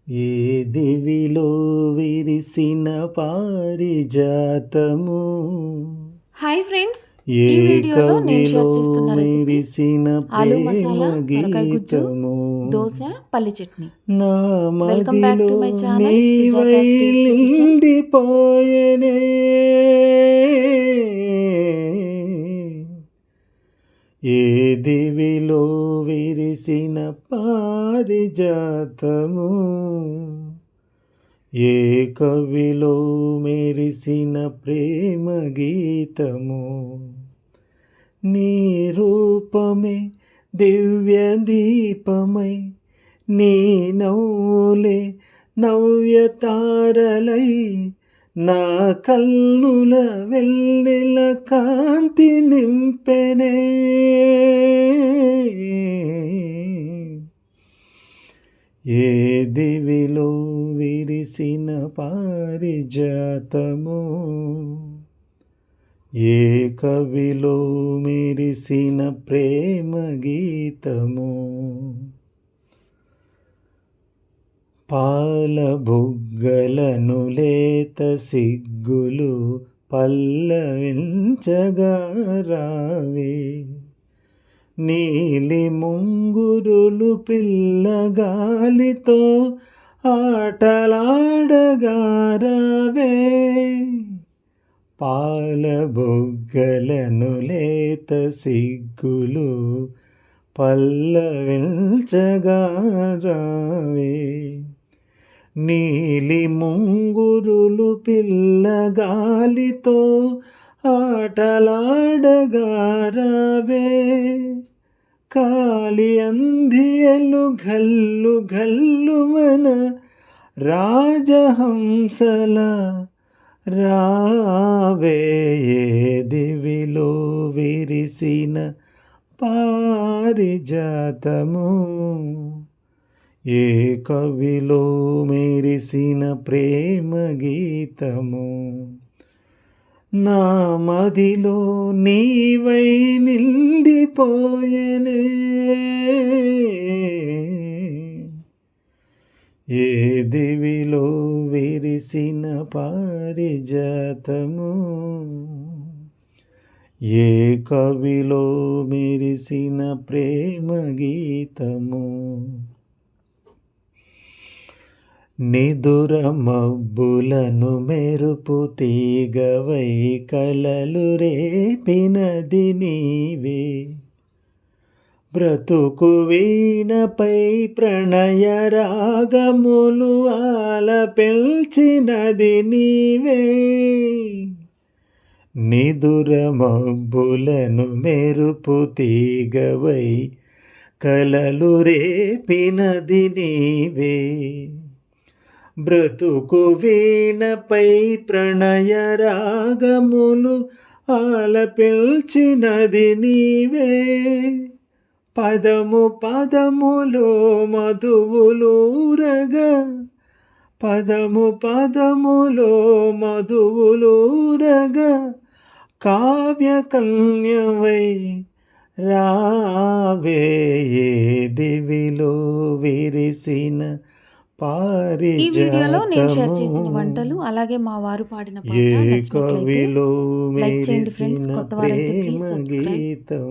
ఏ దివిలో విరిసిన పారిజాతము, hi friends, ఏ ఈ వీడియోలో నేను కవిలో షేర్ చేస్తున్న రెసిపీస్ మెరిసిన ఆలు ప్రేమ మసాలా, సొరకాయ గుజ్జు, గీతము, దోశ, పల్లి చట్నీ. నా వెల్కమ్ బ్యాక్ మదిలో టు మై ఛానల్ నీవై సుజాతాస్ టేస్టీ కిచెన్. నిండిపోయెనే. ఏ దివిలో విరిసిన పారిజాతము, ఏ కవిలో మెరిసిన ప్రేమ గీతము, నీ రూపమే దివ్య దీపమై, నీ నవ్వులే నవ్య తారలై, నా కన్నుల వెన్నెల కాంతి నింపెనే. ఏ దివిలో విరిసిన పారిజాతము, ఏ కవిలో మెరిసిన ప్రేమ గీతము, పాల బుగ్గలను లేత సిగ్గులు పల్లవించగా రావే, నీలి ముంగురులు పిల్లగాలితో ఆటలాడగా రావే, పాల బుగ్గలను లేత సిగ్గులు పల్లవించగా రావే, నీలి ముంగురులు పిల్లగాలితో ఆటలాడగా రావే, కాలి అందియలు గల్లు గల్లు మన రాజహంసల రావే, ఏ దివిలో విరిసిన పారిజాతము, ఏ కవిలో మెరిసిన ప్రేమ గీతము, నా మదిలో నీవై నిండిపోయెనే. ఏ దివిలో విరిసిన పారిజాతము, ఏ కవిలో మెరిసిన ప్రేమ గీతము, నిదుర మబ్బులను మెరుపు తీగవై కలలు రేపినది నీవే, బ్రతుకు వీణపై ప్రణయ రాగములు ఆలపించినది నీవే, నిదుర మబ్బులను మెరుపు తీగవై కలలు రేపినది నీవే, బ్రతుకు వీణపై ప్రణయ రాగములు ఆలపించినది నీవే, పదము పదములో మధువులూరగా, పదము పదములో మధువులూరగా, కావ్య కన్యవై రావే, ఏ దివిలో విరిసిన ఈ వీడియోలో నేను షేర్ చేసిన పారిజాతము, వంటలు, అలాగే మా వారు పాడిన ఏ పాట నచ్చినట్లయితే కవిలో లైక్ చేయండి ఫ్రెండ్స్. మెరిసిన కొత్త వారైతే ప్రేమ ప్లీజ్ సబ్స్క్రైబ్. గీతము.